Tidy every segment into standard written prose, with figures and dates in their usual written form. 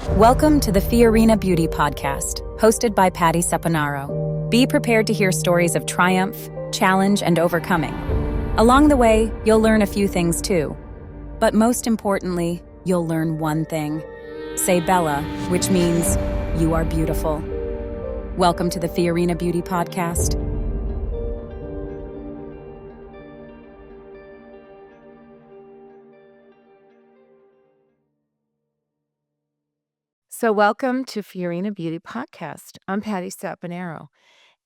Welcome to the Fiorina Beauty Podcast, hosted by Patty Saponaro. Be prepared to hear stories of triumph, challenge, and overcoming. Along the way, you'll learn a few things too. But most importantly, you'll learn one thing. Say Bella, which means you are beautiful. Welcome to the Fiorina Beauty Podcast. So welcome to Fiorina Beauty Podcast. I'm Patty Saponaro.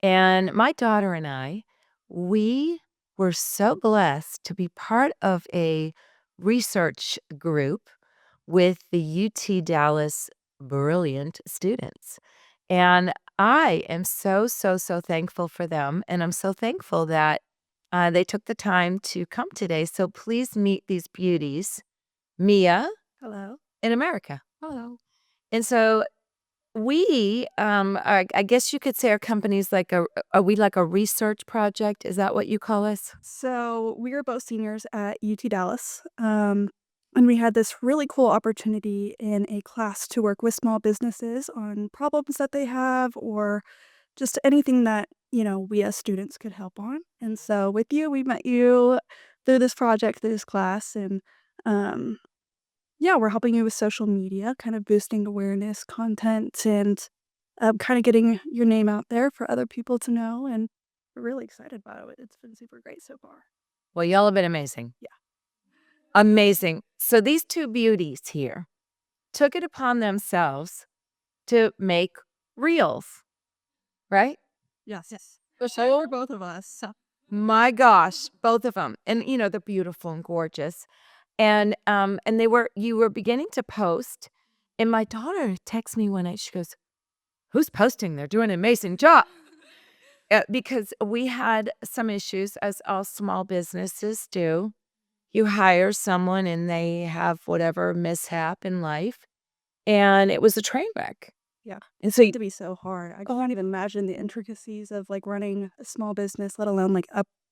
And my daughter and I, we were so blessed to be part of a research group with the UT Dallas brilliant students. And I am so thankful for them. And I'm so thankful that they took the time to come today. So please meet these beauties, Mia. Hello. In America. Hello. And so we, I guess you could say our company's are we like a research project? Is that what you call us? So we are both seniors at UT Dallas, and we had this really cool opportunity in a class to work with small businesses on problems that they have or just anything that, we as students could help on. And so with you, we met you through this project, through this class, and um, yeah, we're helping you with social media, kind of boosting awareness, content, and kind of getting your name out there for other people to know. And we're really excited about it. It's been super great so far. Well, y'all have been amazing. Yeah. Amazing. So these two beauties here took it upon themselves to make reels, right? Yes. For both of us. My gosh, both of them. And they're beautiful and gorgeous. And you were beginning to post, and my daughter texts me one night. She goes, "Who's posting? They're doing an amazing job." Because we had some issues, as all small businesses do. You hire someone and they have whatever mishap in life, and it was a train wreck. Yeah. And so It to be so hard. I can't even imagine the intricacies of like running a small business, let alone like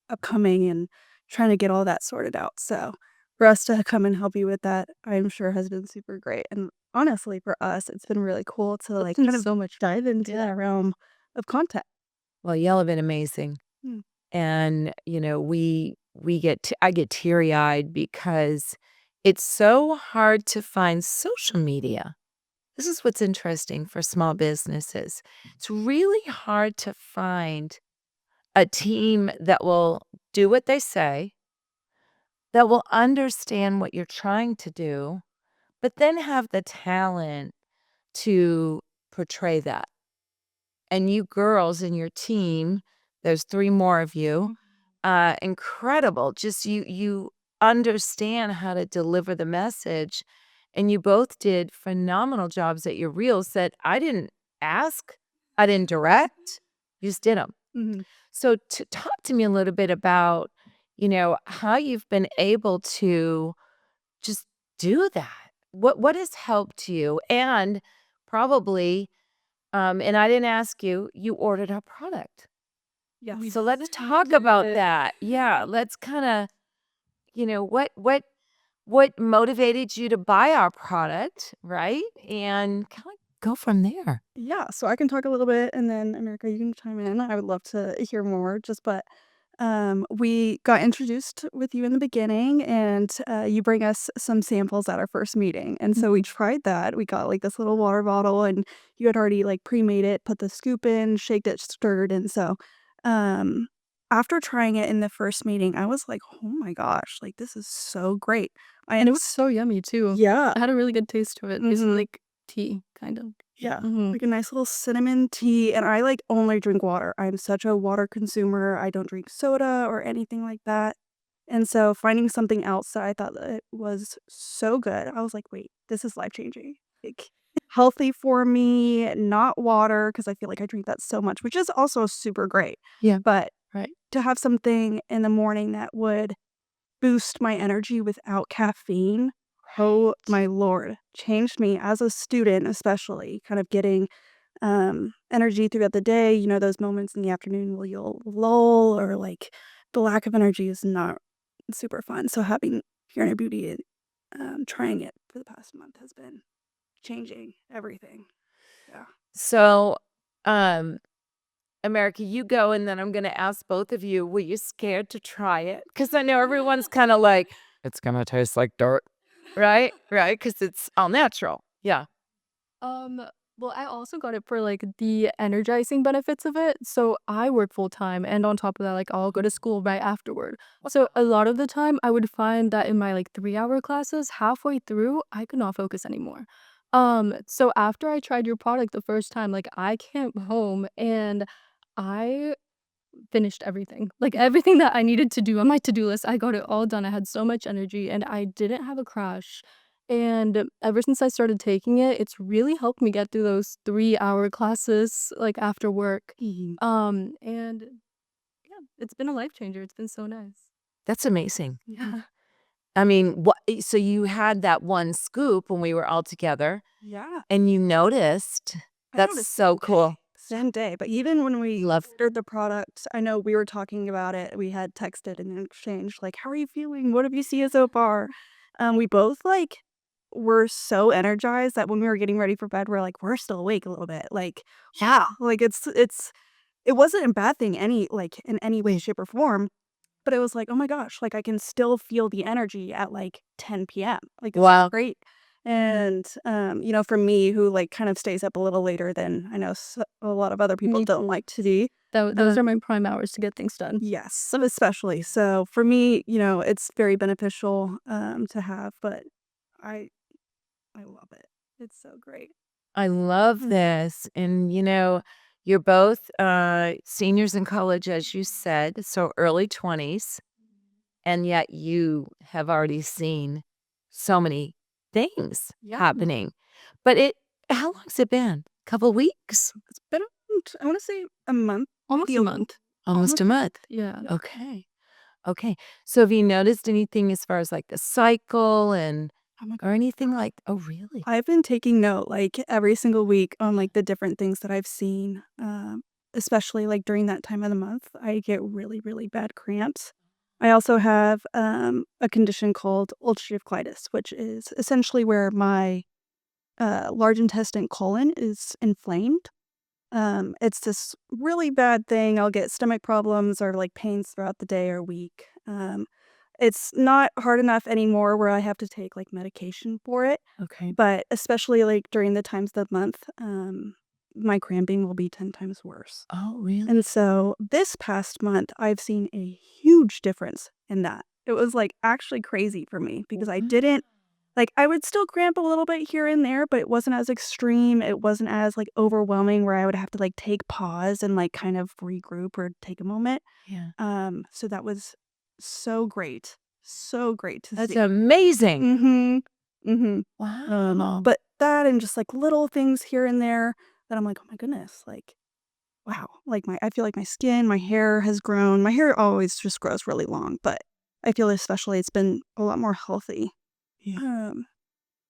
upcoming and trying to get all that sorted out. So for us to come and help you with that, I'm sure has been super great. And honestly, for us, it's been really cool to like kind of so much. dive into that realm of content. well, y'all have been amazing. Hmm. And I get teary-eyed because it's so hard to find social media. This is what's interesting for small businesses. It's really hard to find a team that will do what they say, that will understand what you're trying to do, but then have the talent to portray that. And you girls in your team, there's 3 more of you, incredible. Just you understand how to deliver the message, and you both did phenomenal jobs at your reels that I didn't ask, I didn't direct, you just did them. Mm-hmm. So to talk to me a little bit about, how you've been able to just do that. What has helped you? And probably, and I didn't ask you, you ordered our product. Yeah. So let's talk about that. Yeah, let's kind of, what motivated you to buy our product, right? And kind of go from there. Yeah, so I can talk a little bit and then America, you can chime in. I would love to hear more but we got introduced with you in the beginning and you bring us some samples at our first meeting. And so we tried that. We got like this little water bottle and you had already like pre-made it, put the scoop in, shaked it, stirred. And so after trying it in the first meeting, I was like, oh my gosh, like this is so great. And it was so yummy too. Yeah. I had a really good taste to it. It's Mhm. like tea, kind of. Yeah, Mhm. like a nice little cinnamon tea, and I, like, only drink water. I'm such a water consumer, I don't drink soda or anything like that, and so finding something else that I thought that it was so good, I was like, "Wait, this is life-changing." Like, healthy for me, not water because I feel like I drink that so much, which is also super great. Yeah. But Right. to have something in the morning that would boost my energy without caffeine, oh my lord, changed me as a student, especially kind of getting energy throughout the day. Those moments in the afternoon where you'll lull or like the lack of energy is not super fun. So having Fiorina Beauty, trying it for the past month has been changing everything. Yeah. So, America, you go, and then I'm going to ask both of you, were you scared to try it? Because I know everyone's kind of like, it's going to taste like dirt, right? Right? Because it's all natural. Yeah. Um, well, I also got it for like the energizing benefits of it. So I work full time, and on top of that, like I'll go to school right afterward. So a lot of the time, I would find that in my like 3 hour classes, halfway through, I could not focus anymore. So after I tried your product the first time, like I came home and I finished everything. Like everything that I needed to do on my to-do list, I got it all done. I had so much energy and I didn't have a crash. And ever since I started taking it, it's really helped me get through those 3 hour classes like after work. And yeah, it's been a life changer. It's been so nice. That's amazing. Yeah. I mean, so you had that one scoop when we were all together, Yeah. and you noticed. I That's noticed so cool. same day. But even when we Love. ordered the product, I know we were talking about it. We had texted in exchange, like, how are you feeling? What have you seen so far? We both like were so energized that when we were getting ready for bed, we're like, we're still awake a little bit. Like, yeah, like it wasn't a bad thing in any way, shape, or form. But it was like, oh my gosh, like I can still feel the energy at like 10 p.m. Like this is Wow. great. And for me who like kind of stays up a little later than I know a lot of other people Me don't too. like to be. Those are my prime hours to get things done. Yes, especially. So for me, it's very beneficial to have, but I I love it. It's so great. I love this. And, you're both seniors in college, as you said, so early 20s. And yet you have already seen so many things Yeah. happening. But how long's it been? Couple weeks? It's been I want to say a month. Almost maybe a month. Almost a month. Yeah. Okay. Okay. So have you noticed anything as far as like the cycle Oh my or anything like, oh, really? I've been taking note, like, every single week on, like, the different things that I've seen, especially, like, during that time of the month. I get really, really bad cramps. I also have, a condition called ulcerative colitis, which is essentially where my, large intestine colon is inflamed. It's this really bad thing. I'll get stomach problems or, like, pains throughout the day or week. It's not hard enough anymore where I have to take, like, medication for it. Okay. But especially, like, during the times of the month, my cramping will be 10 times worse. Oh, really? And so this past month, I've seen a huge difference in that. It was, like, actually crazy for me because I didn't I would still cramp a little bit here and there, but it wasn't as extreme. It wasn't as, like, overwhelming where I would have to, like, take pause and, like, kind of regroup or take a moment. Yeah. So that was so great. So great to That's see. amazing. Mhm. Mhm. Wow. But that and just, like, little things here and there that I'm like, "Oh my goodness," like, wow. Like, I feel like my skin, my hair has grown. My hair always just grows really long, but I feel especially it's been a lot more healthy. Yeah.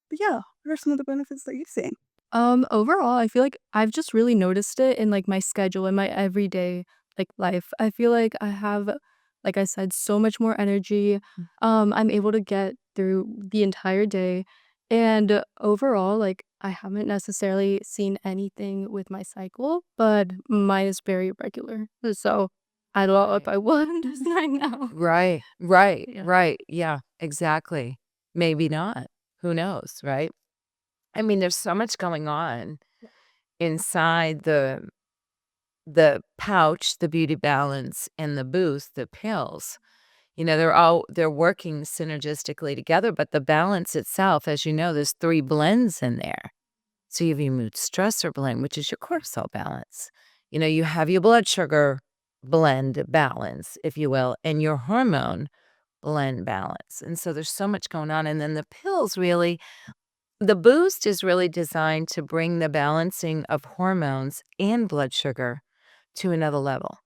But yeah, what are some of the benefits that you've seen? Overall, I feel like I've just really noticed it in like my schedule in my everyday like life. I feel like I have, like I said, so much more energy. I'm able to get through the entire day. And overall, like I haven't necessarily seen anything with my cycle, but mine is very irregular. So I don't know if I would right now. Right, Yeah. right. Yeah, exactly. Maybe not. Who knows, right? I mean, there's so much going on inside the pouch, the beauty balance, and the boost, the pills. They're working synergistically together, but the balance itself, as you know, there's 3 blends in there. So you have your mood stressor blend, which is your cortisol balance. You have your blood sugar blend balance, if you will, and your hormone blend balance. And so there's so much going on. And then the pills really, the boost is really designed to bring the balancing of hormones and blood sugar to another level.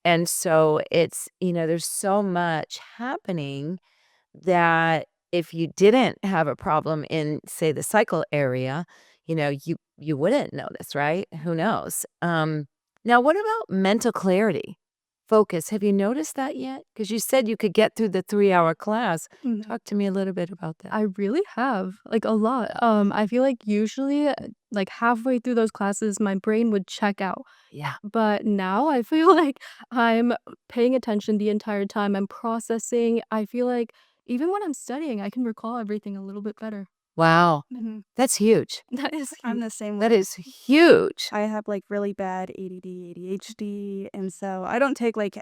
And so there's so much happening that if you didn't have a problem in, say, the cycle area, you wouldn't notice, right? Who knows? Now, what about mental clarity? focus. Have you noticed that yet? Because you said you could get through the 3-hour class. Mhm. Talk to me a little bit about that. I really have, like, a lot. I feel like usually, like, halfway through those classes, my brain would check out. Yeah. But now I feel like I'm paying attention the entire time. I'm processing. I feel like even when I'm studying, I can recall everything a little bit better. Wow. Mhm. That's huge. That is I'm huge. the same That way. is huge. I have, like, really bad ADD, ADHD, and so I don't take, like,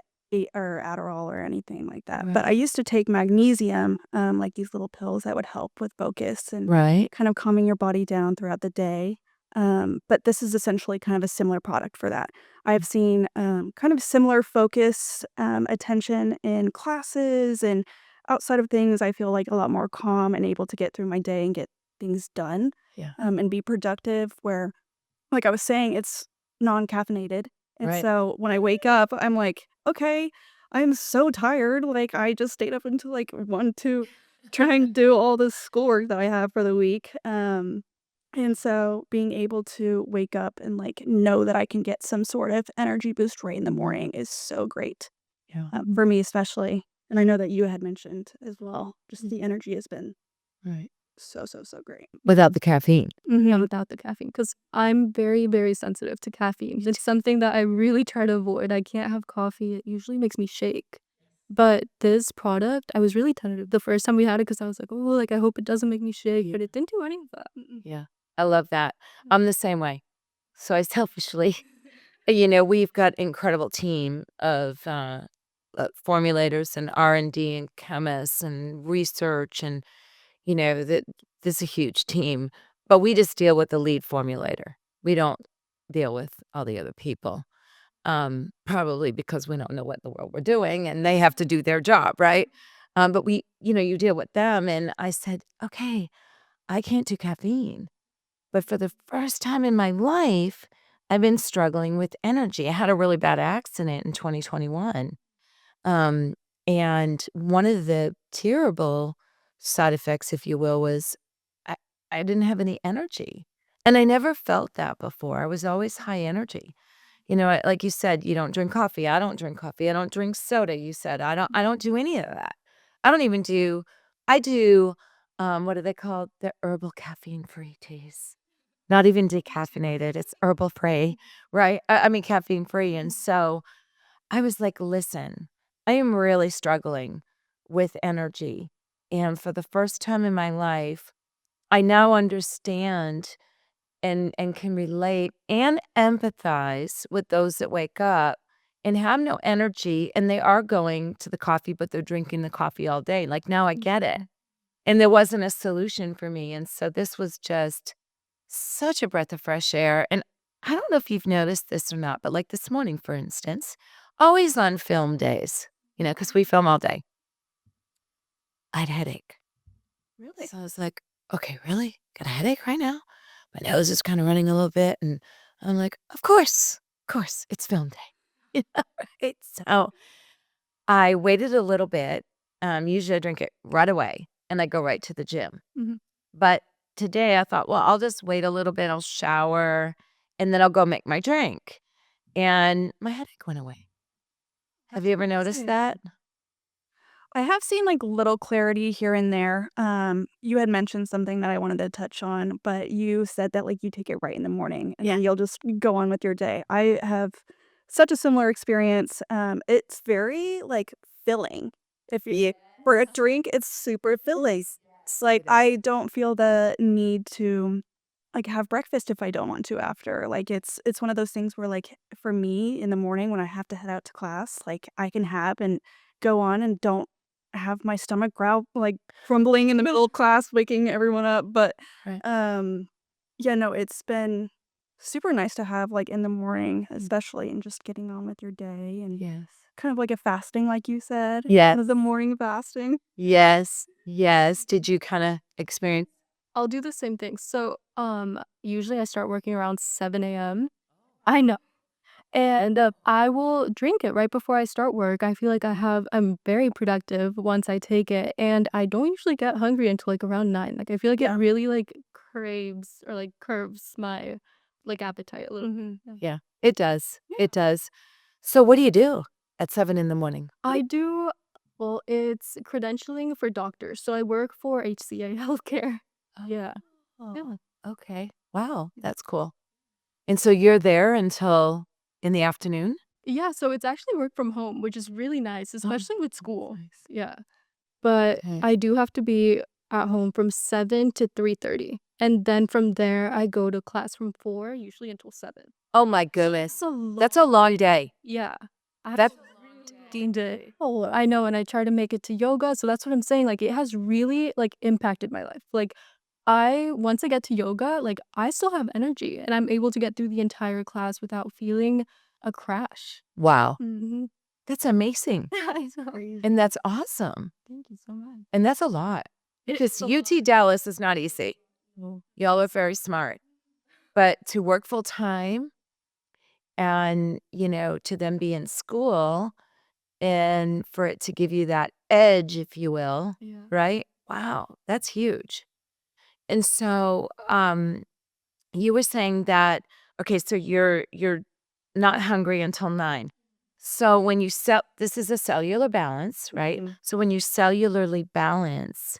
or Adderall or anything like that, but I Right. used to take magnesium, like these little pills that would help with focus and Right. kind of calming your body down throughout the day, but this is essentially kind of a similar product for that. I've seen, kind of similar focus, attention in classes and outside of things. I feel, like, a lot more calm and able to get through my day and get things done, Yeah. and be productive where like I was saying, it's non-caffeinated, and Right. so when I wake up, I'm like, "Okay, I'm so tired." Like, I just stayed up until, like, 1, 2 trying to do all this schoolwork that I have for the week, and so being able to wake up and, like, know that I can get some sort of energy boost right in the morning is so great, Yeah. for me especially, and I know that you had mentioned as well, just the energy has been Right. so, so, so great. Without the caffeine. Yeah, without the caffeine, because I'm very, very sensitive to caffeine. It's something that I really try to avoid. I can't have coffee. It usually makes me shake. But this product, I was really tentative the first time we had it because I was like, "Oh, like, I hope it doesn't make me shake," but it didn't do any of that. Mm-mm. Yeah. I love that. I'm the same way. So I selfishly, we've got incredible team of formulators and R&D and chemists and research and that this is a huge team, but we just deal with the lead formulator. We don't deal with all the other people. Probably because we don't know what in the world we're doing and they have to do their job, right? But you deal with them and I said, "Okay, I can't do caffeine." But for the first time in my life, I've been struggling with energy. I had a really bad accident in 2021. Um, and one of the terrible side effects, if you will, was I, I didn't have any energy. And I never felt that before. I was always high energy. Like you said, you don't drink coffee. I don't drink coffee. I don't drink soda. You said I don't do any of that. I don't even do I do what are they called? The herbal caffeine free teas. Not even decaffeinated. It's herbal free, right? I mean caffeine free. And so I was like, listen, I am really struggling with energy. And for the first time in my life, I now understand and can relate and empathize with those that wake up and have no energy and they are going to the coffee, but they're drinking the coffee all day. Like now I get it. And there wasn't a solution for me. And so this was just such a breath of fresh air. And I don't know if you've noticed this or not, but like this morning, for instance, always on film days, because we film all day, I had a headache. Really? So I was like, okay, really? Got a headache right now? My nose is kind of running a little bit. And I'm like, of course, it's film day. Right? So I waited a little bit. Usually I drink it right away and I go right to the gym. Mhm. But today I thought, well, I'll just wait a little bit. I'll shower and then I'll go make my drink. And my headache went away. Have you ever noticed Interesting. that? I have seen, like, little clarity here and there. You had mentioned something that I wanted to touch on, but you said that, like, you take it right in the morning, and then you'll just go on with your day. I have such a similar experience. It's very, like, filling. If you For a drink, it's super filling. It's like, I don't feel the need to, like, have breakfast if I don't want to after. Like, it's one of those things where, like, for me, in the morning when I have to head out to class, like, I can have and go on and don't have my stomach growl like, grumbling in the middle of class, waking everyone up, but, Right. yeah, no, it's been super nice to have, like, in the morning, especially, and just getting on with your day and Yes. kind of like a fasting, like you said, Yes. kind of the morning fasting. Yes. Yes. Did you kind of experience? I'll do the same thing. So, usually I start working around 7 a.m. I know. And, I will drink it right before I start work. I feel like I'm very productive once I take it, and I don't usually get hungry until, like, around 9. Like, I feel like it Yeah. really, like, craves or, like, curbs my, like, appetite a little. Mhm. Yeah. Yeah, it does. It does. So what do you do? at 7 in the morning? I do, well, it's credentialing for doctors. So I work for HCA Healthcare. Yeah. Oh, Yeah. okay. Wow, that's cool. And so you're there until in the afternoon? Yeah, so it's actually work from home, which is really nice, especially with that's school. nice. Yeah. But Okay. I do have to be at home from 7 to 3:30. And then from there, I go to class from 4, usually until 7. Oh my goodness. It's a lot. That's a long day. Yeah. I have That a routine day. Oh, I know, and I try to make it to yoga, so that's what I'm saying. Like, it has really, like, impacted my life. Like, once I get to yoga, like, I still have energy, and I'm able to get through the entire class without feeling a crash. wow. Mhm. That's amazing. I know. And that's awesome. Thank you so much. And that's a lot. It Because is a UT lot. Dallas is not easy. Oh. Y'all are very smart. But to work full time and, to then be in school and for it to give you that edge, if you will, Yeah. right? Wow, that's huge. And so, you were saying that, okay, so you're not hungry until 9. So when you this is a cellular balance, right? Mhm. So when you cellularly balance,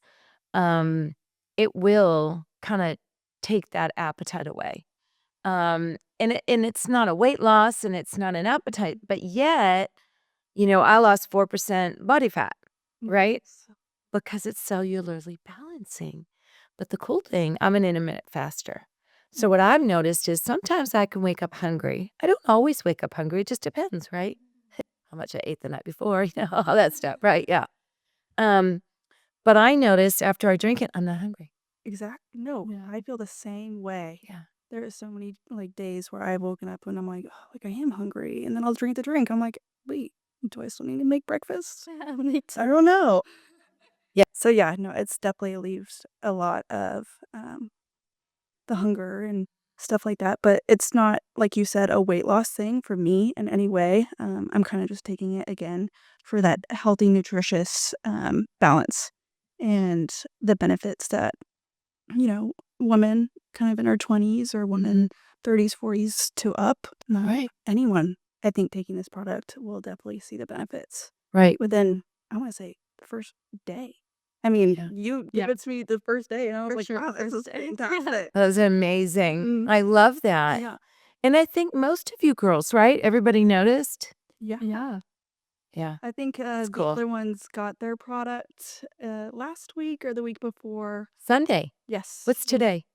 um, it will kind of take that appetite away. And it's not a weight loss and it's not an appetite, but yet, I lost 4% body fat, right? Because it's cellularly balancing. But the cool thing, I'm an intermittent faster. So what I've noticed is sometimes I can wake up hungry. I don't always wake up hungry. It just depends, right? How much I ate the night before, all that stuff, right? Yeah. Um, but I noticed after I drink it, I'm not hungry. No, Yeah. I feel the same way. Yeah. There are so many like days where I've woken up and I'm like, oh, like I am hungry, and then I'll drink the drink. I'm like, wait, do I still need to make breakfast? Yeah, me too. I don't know. Yeah. So yeah, no, it's definitely alleviates a lot of the hunger and stuff like that. But it's not, like you said, a weight loss thing for me in any way. I'm kind of just taking it again for that healthy, nutritious balance and the benefits that, women kind of in our 20s or women 30s, 40s to up, Right. anyone, I think, taking this product will definitely see the benefits Right. within, I want to say, the first day. I mean, Yeah. you Yeah. gave it to me the first day, and I was For like, sure, wow, this is first day. fantastic. That was amazing. Mm. I love that. Yeah. And I think most of you girls, right? Everybody noticed? Yeah. Yeah. Yeah. I think That's the cool. other ones got their product last week or the week before. Sunday. Yes. What's today?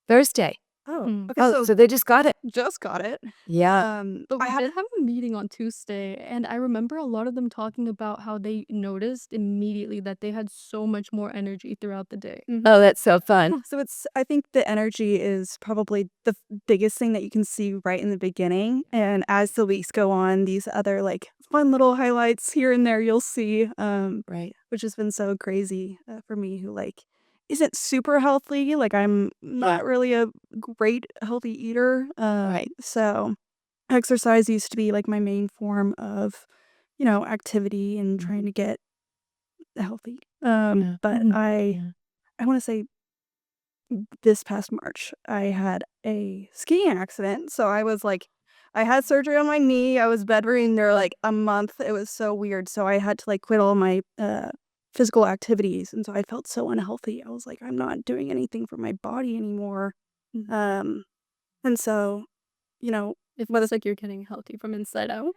Thursday. Oh, Mm. okay. Oh, So so they just got it. just got it. Yeah. But I we had did have a meeting on Tuesday, and I remember a lot of them talking about how they noticed immediately that they had so much more energy throughout the day. Oh, that's so fun. So I think the energy is probably the biggest thing that you can see right in the beginning. And as the weeks go on, these other like fun little highlights here and there you'll see, Right. which has been so crazy for me who like isn't super healthy. Like I'm not really a great healthy eater. Right. So exercise used to be like my main form of, activity and trying to get healthy. Yeah. But Mhm. I want to say this past March, I had a skiing accident. So I had surgery on my knee. I was bedridden there like a month. It was so weird. So I had to like quit all my physical activities. And so I felt so unhealthy. I was like, I'm not doing anything for my body anymore. And so, you know, It feels like you're getting healthy from inside out.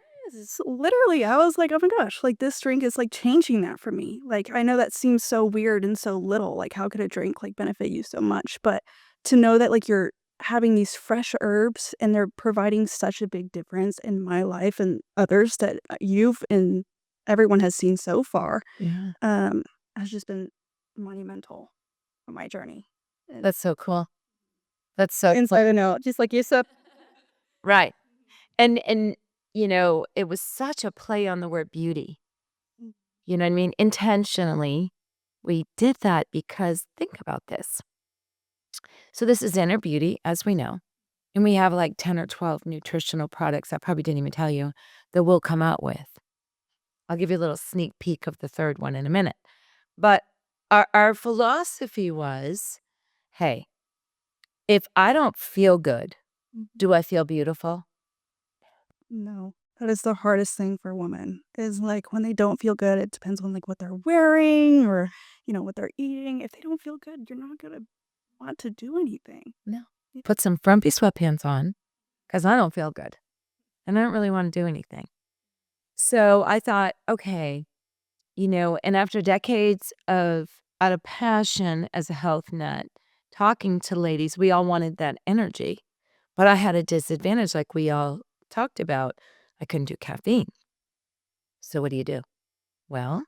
literally, I was like, oh my gosh, like this drink is like changing that for me. Like, I know that seems so weird and so little. Like, how could a drink like benefit you so much? But to know that like you're having these fresh herbs and they're providing such a big difference in my life and others that you've and everyone has seen so far, Yeah. has just been monumental on my journey. That's so cool. That's so Inside and out, just like you said. right. And it was such a play on the word beauty. You know what I mean? Intentionally, we did that because think about this. So this is Inner Beauty, as we know. And we have like 10 or 12 nutritional products I probably didn't even tell you that we'll come out with. I'll give you a little sneak peek of the third one in a minute. But our philosophy was, hey, if I don't feel good, do I feel beautiful? No, That is the hardest thing for women is like when they don't feel good, it depends on like what they're wearing or, what they're eating. If they don't feel good, you're not going to want to do anything. No. Put some frumpy sweatpants on because I don't feel good and I don't really want to do anything. So I thought, okay, and after decades of out of passion as a health nut, talking to ladies, we all wanted that energy. But I had a disadvantage, like we all talked about. I couldn't do caffeine. So what do? Well,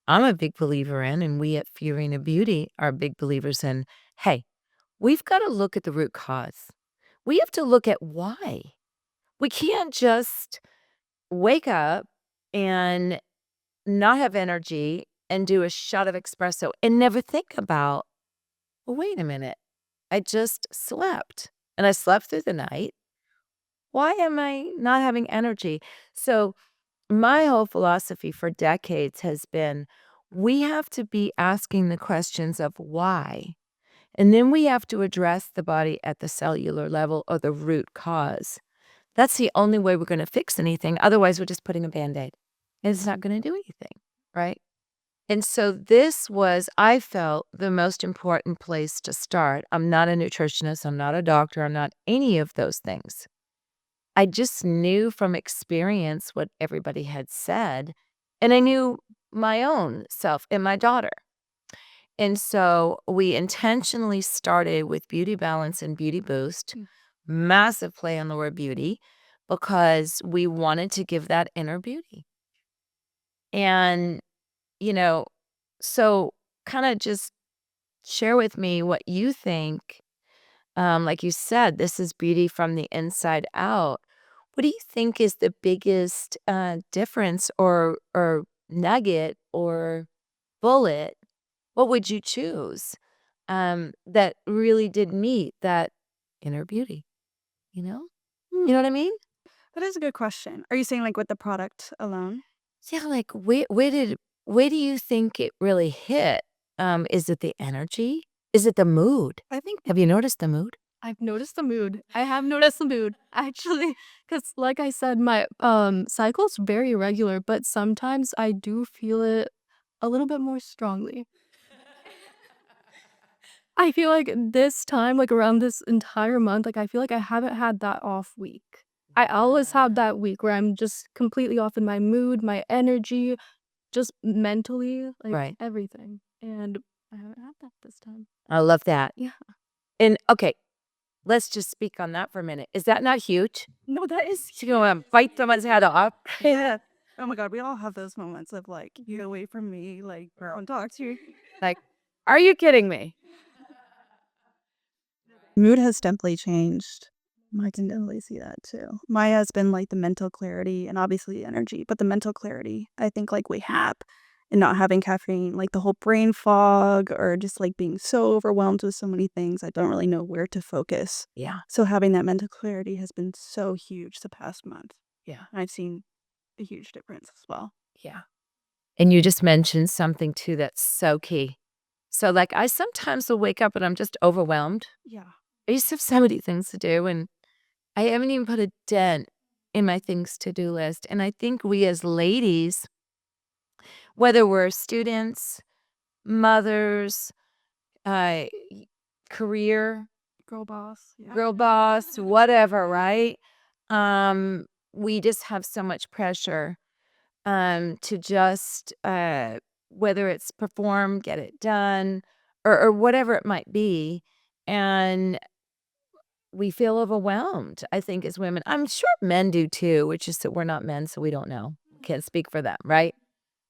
I'm a big believer in, and we at Fiorina Beauty are big believers in, hey, we've got to look at the root cause. We have to look at why. We can't just wake up and not have energy and do a shot of espresso and never think about, well, wait a minute. I just slept and I slept through the night. Why am I not having energy? So my whole philosophy for decades has been we have to be asking the questions of why. And then we have to address the body at the cellular level or the root cause. That's the only way we're going to fix anything. Otherwise, we're just putting a Band-Aid. And it's not going to do anything, right? And so this was, I felt, the most important place to start. I'm not a nutritionist. I'm not a doctor. I'm not any of those things. I just knew from experience what everybody had said, and I knew my own self and my daughter. And so we intentionally started with Beauty Balance and Beauty Boost, massive play on the word beauty, because we wanted to give that inner beauty. And, so kind of just share with me what you think. Like you said, this is beauty from the inside out. What do you think is the biggest difference or nugget or bullet? What would you choose that really did meet that inner beauty? You know? Hmm, You know what I mean? That is a good question. Are you saying like with the product alone? Yeah, like where do you think it really hit? Is it the energy? Is it the mood? I think Have you noticed the mood? I've noticed the mood. I have noticed the mood actually, because like I said, my cycle's very irregular, but sometimes I do feel it a little bit more strongly. I feel like this time, like around this entire month, like I feel like I haven't had that off week. I always have that week where I'm just completely off in my mood, my energy, just mentally, like Right. everything. And I haven't had that this time. I love that. Yeah. And okay, let's just speak on that for a minute. Is that not huge? no, that is You go bite someone's head off. yeah. Oh my God, we all have those moments of like, get away from me, like, I don't talk to you. Like, are you kidding me? Mood has definitely changed. I can definitely see that too. Mine has been like the mental clarity and obviously the energy, but the mental clarity, I think like we have and not having caffeine, like the whole brain fog or just like being so overwhelmed with so many things, I don't really know where to focus. Yeah. So having that mental clarity has been so huge the past month. Yeah. I've seen a huge difference as well. Yeah. And you just mentioned something too that's so key. So like I sometimes will wake up and I'm just overwhelmed. Yeah. I used to have so many things to do and I haven't even put a dent in my things to do list. And I think we as ladies, whether we're students, mothers, uh, career, Girl boss. Yeah. girl boss, whatever, right? We just have so much pressure to just whether it's perform, get it done, or whatever it might be. And we feel overwhelmed, I think, as women. I'm sure men do too, which is that we're not men, so we don't know. Can't speak for them, right?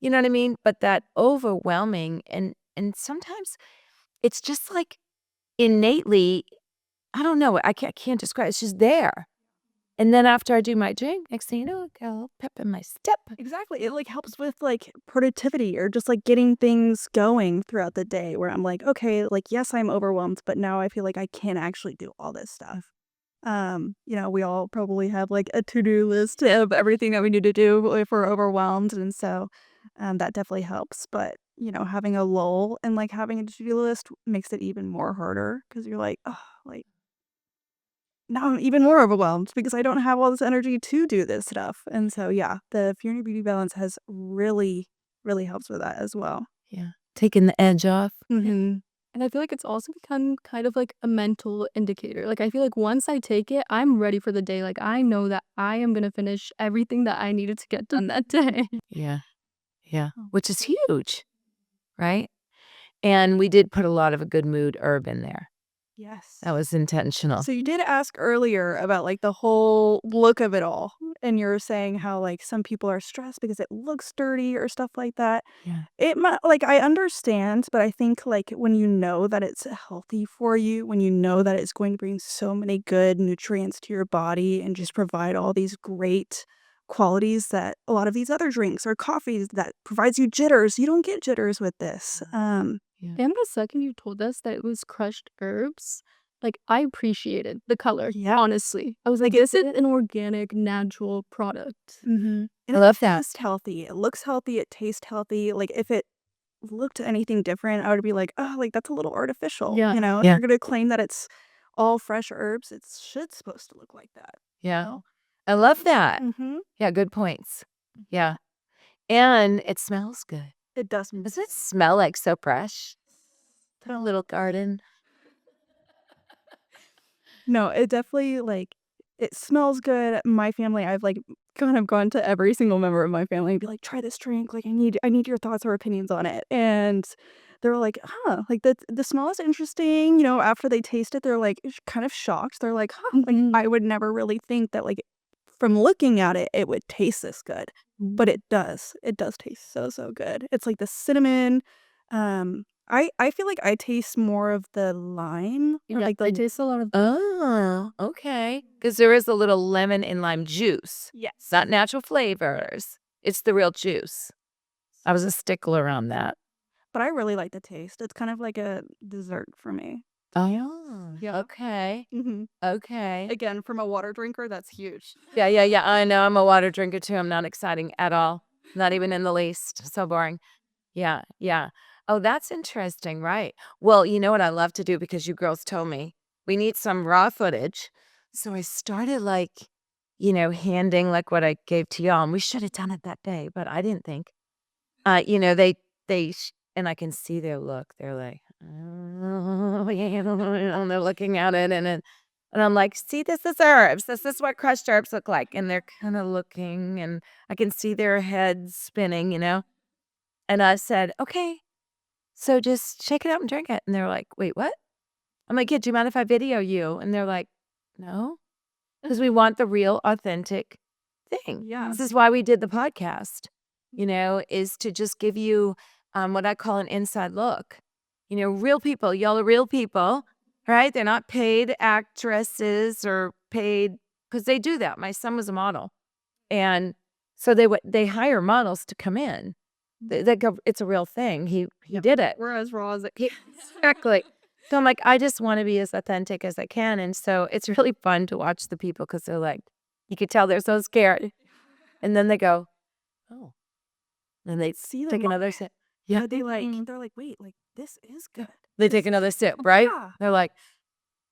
You know what I mean? But that overwhelming and sometimes it's just like innately, I don't know, I can't describe it's just there. And then after I do my drink, next thing you know, I got a little pep in my step. Exactly. It like helps with like productivity or just like getting things going throughout the day where I'm like, okay, like yes, I'm overwhelmed, but now I feel like I can actually do all this stuff. We all probably have like a to-do list of everything that we need to do if we're overwhelmed. And so that definitely helps. But, having a lull and like having a to-do list makes it even more harder because you're like, oh, like now I'm even more overwhelmed because I don't have all this energy to do this stuff. And so, yeah, the Fiorina Beauty Balance has really, really helps with that as well. Yeah. Taking the edge off. Mm-hmm. And I feel like it's also become kind of like a mental indicator. Like I feel like once I take it, I'm ready for the day. Like I know that I am gonna finish everything that I needed to get done that day. Yeah. Yeah. Which is huge, right? And we did put a lot of a good mood herb in there. Yes. That was intentional. So you did ask earlier about like the whole look of it all. And you're saying how like some people are stressed because it looks dirty or stuff like that. Yeah. It might, like, I understand, but I think like when you know that it's healthy for you, when you know that it's going to bring so many good nutrients to your body and just provide all these great qualities that a lot of these other drinks or coffees that provides you jitters, you don't get jitters with this. Yeah. And the second you told us that it was crushed herbs, like I appreciated the color. Yeah. Honestly, I was like, this is an organic, natural product. Mm-hmm. I love that. It's healthy. It looks healthy. It tastes healthy. Like if it looked anything different, I would be like, oh, like that's a little artificial. Yeah. You know, if Yeah. you're gonna claim that it's all fresh herbs, it should supposed to look like that. Yeah. I love that. Mm-hmm. Yeah, good points. Yeah. And it smells good. It does. Does it smell like so fresh? Put a little garden. No, it definitely like it smells good. My family, I've like kind of gone to every single member of my family and be like, try this drink. Like I need your thoughts or opinions on it. And they're like, huh, like the smell is interesting. You know, after they taste it, they're like kind of shocked. They're like, huh, like I would never really think that like from looking at it, it would taste this good. But it does. It does taste so, so good. It's like the cinnamon. I feel like I taste more of the lime. Or Yeah, like I the taste a lot of. Oh, okay. Because there is a little lemon and lime juice. yes. It's not natural flavors. It's the real juice. I was a stickler on that. But I really like the taste. It's kind of like a dessert for me. Oh, Yeah. okay. Mm-hmm. Okay. Again, from a water drinker, that's huge. Yeah. I know. I'm a water drinker too. I'm not exciting at all. Not even in the least. So boring. Yeah. Oh, that's interesting. Right. Well, you know what I love to do because you girls told me we need some raw footage. So I started like, handing like what I gave to y'all. And we should have done it that day, but I didn't think. And I can see their look. They're like, oh, yeah, and they're looking at it, and I'm like, see, this is herbs. This is what crushed herbs look like. And they're kind of looking, and I can see their heads spinning, And I said, okay, so just shake it up and drink it. And they're like, wait, what? I'm like, yeah, do you mind if I video you? And they're like, no, because we want the real, authentic thing. Yeah. This is why we did the podcast, is to just give you what I call an inside look. Real people. Y'all are real people, right? They're not paid actresses or paid, because they do that. My son was a model. And so they hire models to come in. They go, it's a real thing. He did it. We're as raw as it Exactly. So I'm like, I just want to be as authentic as I can. And so it's really fun to watch the people because they're like, you could tell they're so scared. And then they go, oh. And they see take another sip. Yeah, they're like, wait, like this is good. They take another sip, right? Yeah. They're like,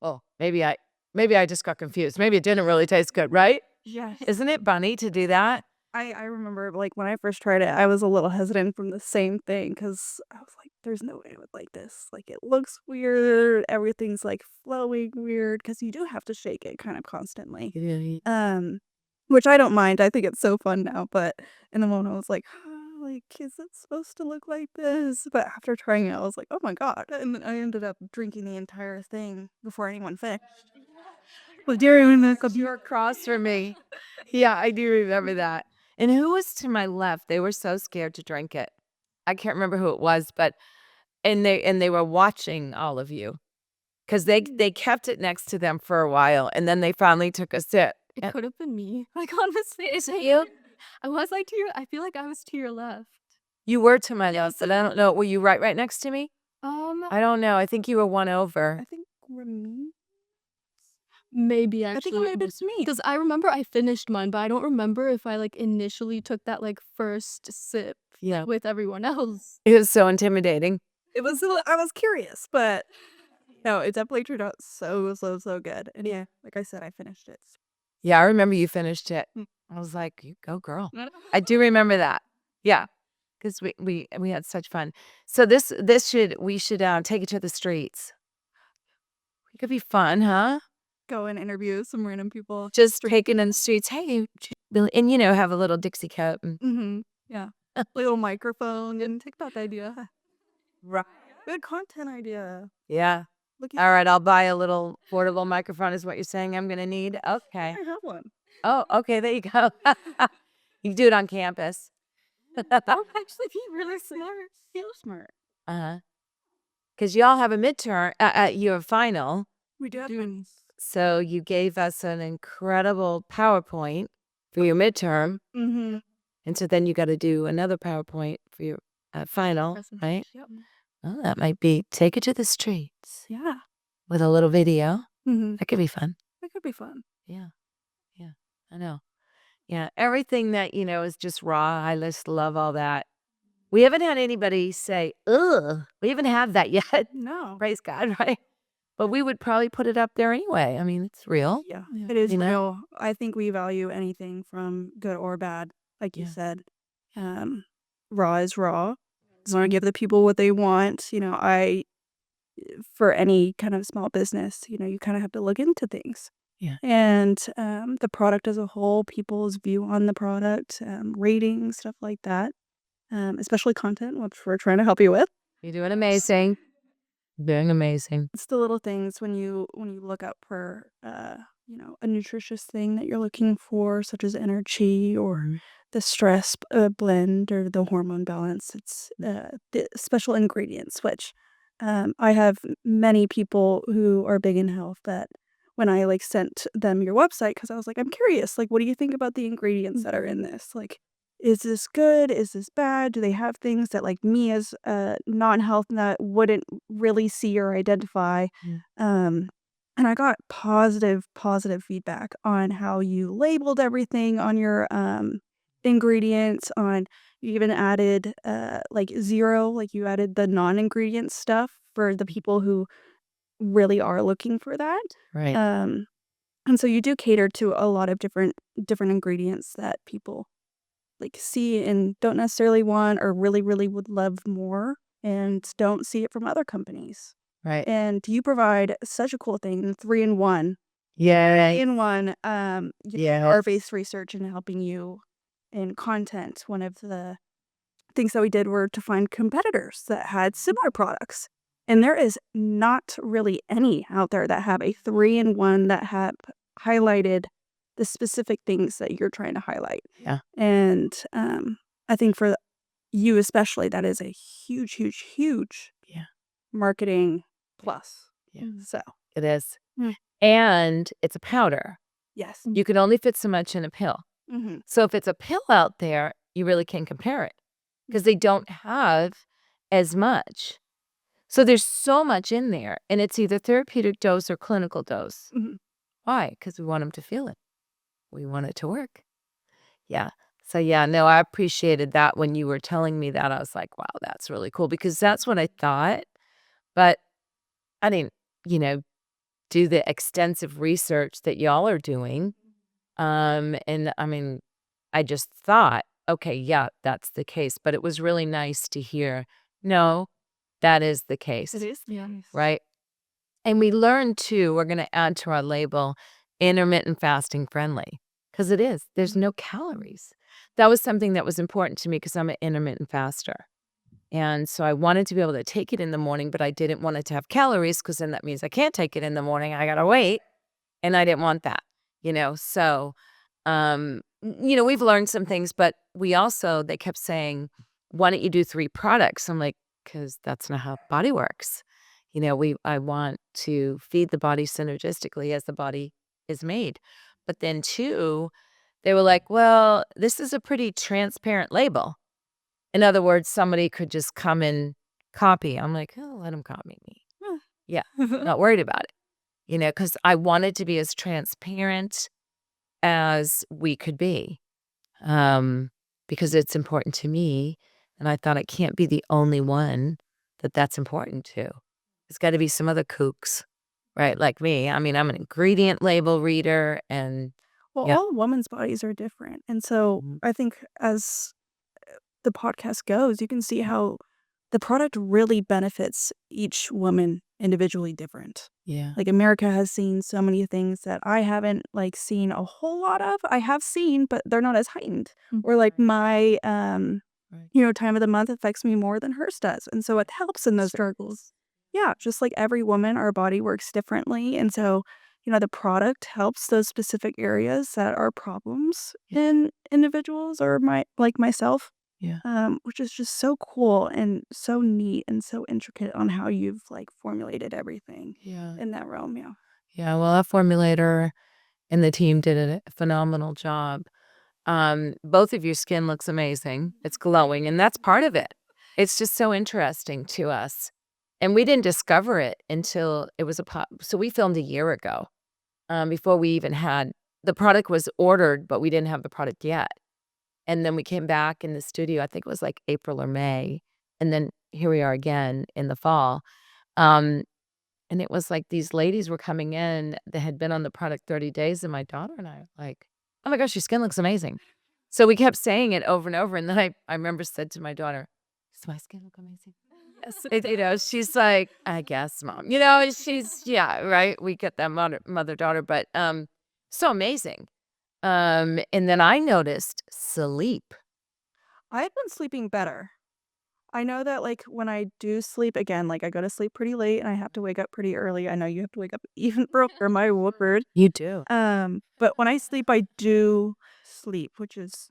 oh, maybe I just got confused. Maybe it didn't really taste good, right? Yes. Isn't it funny to do that? I remember like when I first tried it, I was a little hesitant from the same thing because I was like, there's no way I would like this. Like it looks weird. Everything's like flowing weird because you do have to shake it kind of constantly. Which I don't mind. I think it's so fun now. But in the moment I was like, like, is it supposed to look like this? But after trying it, I was like, oh my God. And then I ended up drinking the entire thing before anyone finished. Well, you're across from me. Yeah, I do remember that. And who was to my left? They were so scared to drink it. I can't remember who it was, but and they were watching all of you because they kept it next to them for a while, and then they finally took a sip. It could have been me. Like honestly, is it you? I was like I feel like I was to your left. You were to my left, but I don't know. Were you right next to me? I don't know. I think you were one over. I think we're me. Maybe I actually. think maybe it's me. Because I remember I finished mine, but I don't remember if I like initially took that like first sip with everyone else. It was so intimidating. It was. I was curious, but No, it definitely turned out so, so, so good. And yeah, like I said, I finished it. Yeah, I remember you finished it. Mm. I was like, "You go, girl." I do remember that. Yeah, because we had such fun. So we should take it to the streets. It could be fun, huh? Go and interview some random people. Just taking in the streets. Hey, Billy, and have a little Dixie cup. Mm-hmm. Yeah. Little microphone and TikTok idea. Right. Good content idea. Yeah. Look, All right, I'll buy a little portable microphone is what you're saying I'm gonna need? Okay. I have one. Oh, okay, there you go. You can do it on campus. Oh, actually, be really smart. So smart. Uh-huh. Because y'all have a midterm, you have final. We do have one. So you gave us an incredible PowerPoint for your midterm. Mm-hmm. And so then you got to do another PowerPoint for your final, right? Yep. Oh, that might be take it to the streets Yeah. with a little video. Mm-hmm. That could be fun. That could be fun. Yeah. Yeah. I know. Yeah. Everything that, is just raw. I just love all that. We haven't had anybody say, ugh. We haven't had that yet. No. Praise God, right? But we would probably put it up there anyway. I mean, it's real. Yeah, Yeah. it is You know? real. I think we value anything from good or bad, like you Yeah. said. Raw is raw. Just want to give the people what they want. For any kind of small business, you kind of have to look into things. Yeah. And the product as a whole, people's view on the product, ratings, stuff like that. Especially content, which we're trying to help you with. You're doing amazing. Doing amazing. It's the little things when you look up for a nutritious thing that you're looking for, such as energy or the stress blend or the hormone balance. It's the special ingredients, which I have many people who are big in health that when I sent them your website, because I was like, I'm curious, what do you think about the ingredients that are in this? Is this good? Is this bad? Do they have things that me as a non-health nut wouldn't really see or identify? Mm. And I got positive feedback on how you labeled everything on your ingredients. On you even added zero, you added the non-ingredient stuff for the people who really are looking for that. Right. And so you do cater to a lot of different ingredients that people see and don't necessarily want or really, really would love more and don't see it from other companies. Right. And you provide such a cool thing, 3-in-1. Yeah. 3-in-1, Yeah. our-based research and helping you in content. One of the things that we did were to find competitors that had similar products. And there is not really any out there that have a 3-in-1 that have highlighted the specific things that you're trying to highlight. Yeah. And I think for you especially, that is a huge, huge, huge marketing plus. Yeah. So It is. Mm. And it's a powder. yes. You can only fit so much in a pill. Mm-hmm. So if it's a pill out there, you really can't compare it because they don't have as much. So there's so much in there, and it's either therapeutic dose or clinical dose. Mhm. Why? Because we want them to feel it. We want it to work. Yeah. So no, I appreciated that when you were telling me that. I was like, wow, that's really cool because that's what I thought. But I didn't, do the extensive research that y'all are doing. And I mean, I just thought, okay, yeah, that's the case. But it was really nice to hear, no, that is the case. It is. Yeah. Right. And we learned too, we're going to add to our label intermittent fasting friendly because it is. There's no calories. That was something that was important to me because I'm an intermittent faster. And so I wanted to be able to take it in the morning, but I didn't want it to have calories because then that means I can't take it in the morning. I got to wait. And I didn't want that, So, we've learned some things, but they kept saying, why don't you do 3 products? I'm like, because that's not how body works. I want to feed the body synergistically as the body is made. But then 2, they were like, well, this is a pretty transparent label. In other words, somebody could just come and copy. I'm like, oh, let them copy me. Yeah, not worried about it. Because I wanted to be as transparent as we could be. Because it's important to me. And I thought it can't be the only one that's important to. There's got to be some other kooks, right? Like me. I mean, I'm an ingredient label reader and Well, yeah. all women's bodies are different. And so Mhm. I think as the podcast goes, you can see how the product really benefits each woman individually different. Yeah. Like America has seen so many things that I haven't like seen a whole lot of. I have seen, but they're not as heightened. Or like my Right. time of the month affects me more than hers does. And so it helps in those struggles. Yeah, just like every woman, our body works differently. And so, the product helps those specific areas that are problems Yeah. in individuals or myself, Yeah. which is just so cool and so neat and so intricate on how you've like formulated everything Yeah. in that realm. Yeah. Yeah. Well, our formulator and the team did a phenomenal job. Both of your skin looks amazing. It's glowing, and that's part of it. It's just so interesting to us. And we didn't discover it until it was so we filmed a year ago, before we even had the product was ordered, but we didn't have the product yet. And then we came back in the studio, I think it was like April or May, and then here we are again in the fall. Um, and it was like these ladies were coming in that had been on the product 30 days, and my daughter and I were like, "Oh my gosh, your skin looks amazing." So we kept saying it over and over, and then I remember said to my daughter, "Does my skin look amazing?" Yes. She's like, "I guess, mom." And she's yeah, right? We get that mother-daughter, but, so amazing. And then I noticed sleep. I've been sleeping better. I know that like when I do sleep again, like I go to sleep pretty late and I have to wake up pretty early. I know you have to wake up even earlier, my word. You do. But when I sleep, I do sleep, which is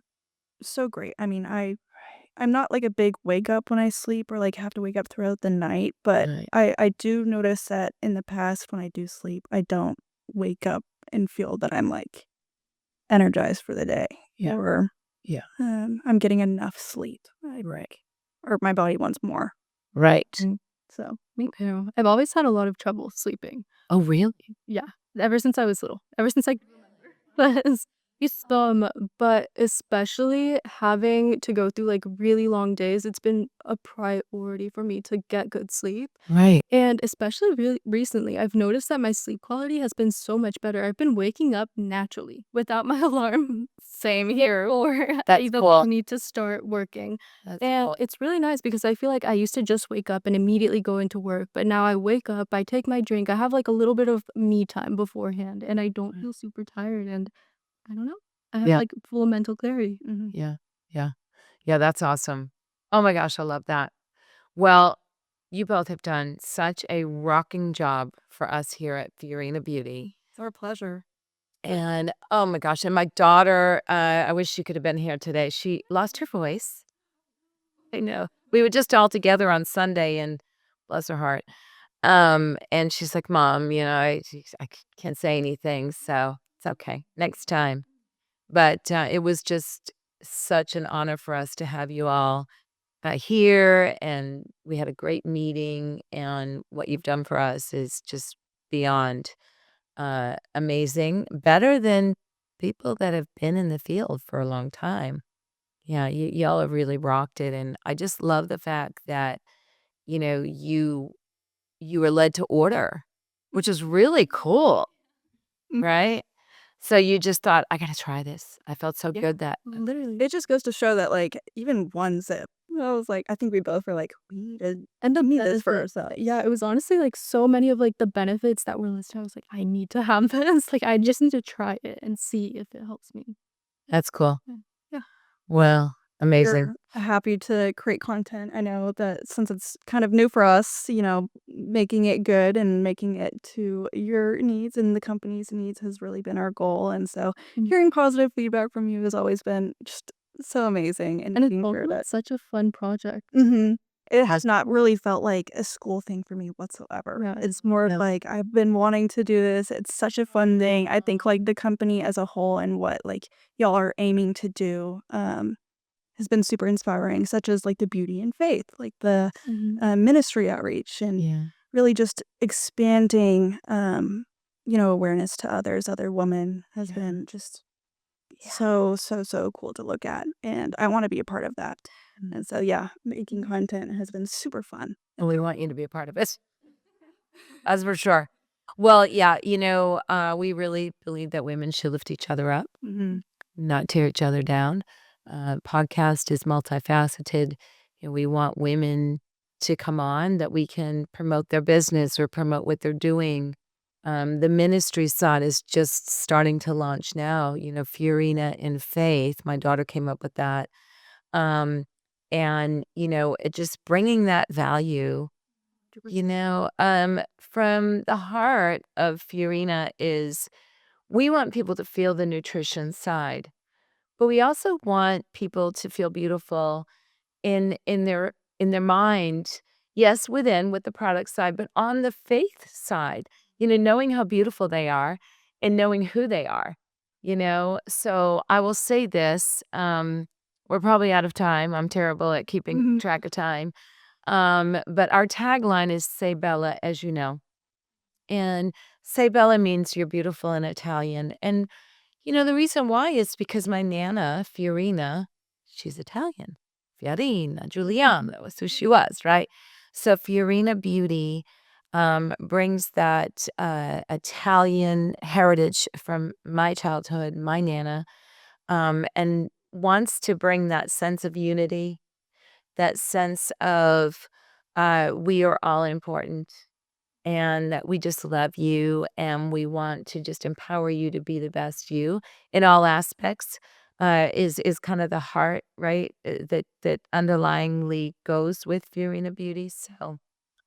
so great. I mean, I'm not like a big wake up when I sleep or like have to wake up throughout the night, but Right. I do notice that in the past when I do sleep, I don't wake up and feel that I'm like energized for the day Yeah. or Yeah. I'm getting enough sleep. Right. Or my body wants more. Right. So Me too. I've always had a lot of trouble sleeping. Oh, really? Yeah, ever since I was little. Ever since I can remember. It's, but especially having to go through, like, really long days, it's been a priority for me to get good sleep. Right. And especially really recently, I've noticed that my sleep quality has been so much better. I've been waking up naturally without my alarm. Same here. Or That's I cool. need to start working. That's And cool. it's really nice because I feel like I used to just wake up and immediately go into work, but now I wake up, I take my drink, I have like a little bit of me time beforehand, and I don't feel super tired. And I don't know, I have Yeah. like full mental clarity. Yeah. Yeah. Yeah, that's awesome. Oh my gosh, I love that. Well, you both have done such a rocking job for us here at Fiorina Beauty. it's our pleasure. And oh my gosh, and my daughter, I wish she could have been here today. She lost her voice. I know. We were just all together on Sunday and bless her heart. And she's like, "Mom, I can't say anything, so it's okay. Next time." But it was just such an honor for us to have you all here, and we had a great meeting. And what you've done for us is just beyond amazing, better than people that have been in the field for a long time. Yeah, y'all have really rocked it, and I just love the fact that you were led to order, which is really cool, Mm. right? So you just thought, "I gotta try this." I felt so Yeah. good that Literally. It just goes to show that like even one zip, I was like, I think we both were like, And the we need this for benefits. ourselves. Yeah, it was honestly like so many of like the benefits that were listed. I was like, I need to have this. Like, I just need to try it and see if it helps me. that's cool. Yeah. Well, amazing. We're happy to create content. I know that since it's kind of new for us, making it good and making it to your needs and the company's needs has really been our goal. And so Mhm. hearing positive feedback from you has always been just so amazing. And And it's making also sure that such a fun project. it has not really felt like a school thing for me whatsoever. Yeah. It's more of Yeah. like I've been wanting to do this. It's such a fun thing. I think like the company as a whole and what like y'all are aiming to do has been super inspiring, such as like the beauty and faith, like the ministry outreach, and Yeah. really just expanding, awareness to other women has Yeah. been just so, so, so cool to look at. And I want to be a part of that. And so, yeah, making content has been super fun. And we want you to be a part of it. That's for sure. Well, yeah, we really believe that women should lift each other up, Mhm. not tear each other down. Podcast is multifaceted. We want women to come on that we can promote their business or promote what they're doing. The ministry side is just starting to launch now. Fiorina in Faith. My daughter came up with that. Um, and it just bringing that value. From the heart of Fiorina is we want people to feel the nutrition side, but we also want people to feel beautiful in their mind. Yes, within with the product side, but on the faith side, knowing how beautiful they are and knowing who they are. So I will say this, we're probably out of time. I'm terrible at keeping Mhm. track of time. But our tagline is Say Bella, as you know. And Say Bella means you're beautiful in Italian. And, the reason why is because my Nana, Fiorina, she's Italian. Fiorina, Giuliana, was who she was, right? So Fiorina Beauty brings that Italian heritage from my childhood, my Nana, and wants to bring that sense of unity, that sense of we are all important and that we just love you and we want to just empower you to be the best you in all aspects, is kind of the heart, right? That underlyingly goes with Fiorina Beauty. So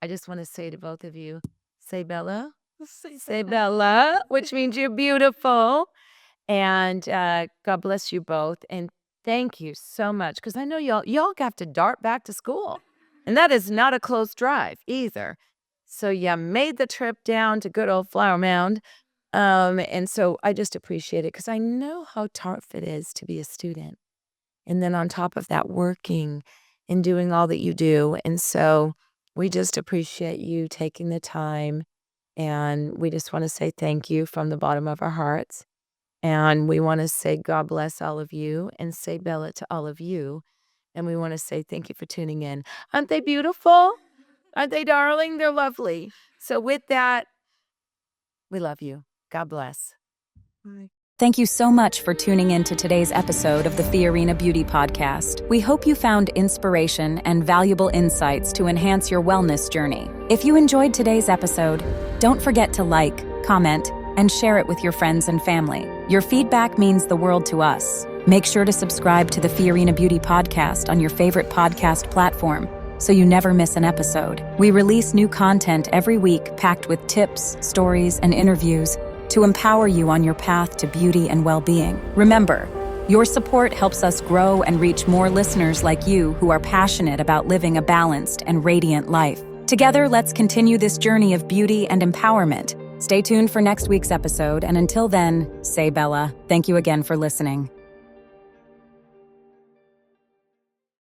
I just want to say to both of you, say Bella, say Bella, which means you're beautiful. And God bless you both. And thank you so much. Because I know y'all have to dart back to school. And that is not a close drive either. So you made the trip down to good old Flower Mound. And so I just appreciate it because I know how tough it is to be a student. And then on top of that, working and doing all that you do. And so we just appreciate you taking the time. And we just want to say thank you from the bottom of our hearts. And we want to say God bless all of you and say Bella to all of you. And we want to say thank you for tuning in. Aren't they beautiful? Aren't they darling? They're lovely. So with that, we love you. God bless. Bye. Thank you so much for tuning in to today's episode of the Fiorina Beauty Podcast. We hope you found inspiration and valuable insights to enhance your wellness journey. If you enjoyed today's episode, don't forget to like, comment, and share it with your friends and family. Your feedback means the world to us. Make sure to subscribe to the Fiorina Beauty Podcast on your favorite podcast platform so you never miss an episode. We release new content every week packed with tips, stories, and interviews to empower you on your path to beauty and well-being. Remember, your support helps us grow and reach more listeners like you who are passionate about living a balanced and radiant life. Together, let's continue this journey of beauty and empowerment. Stay tuned for next week's episode, and until then, say Bella. Thank you again for listening.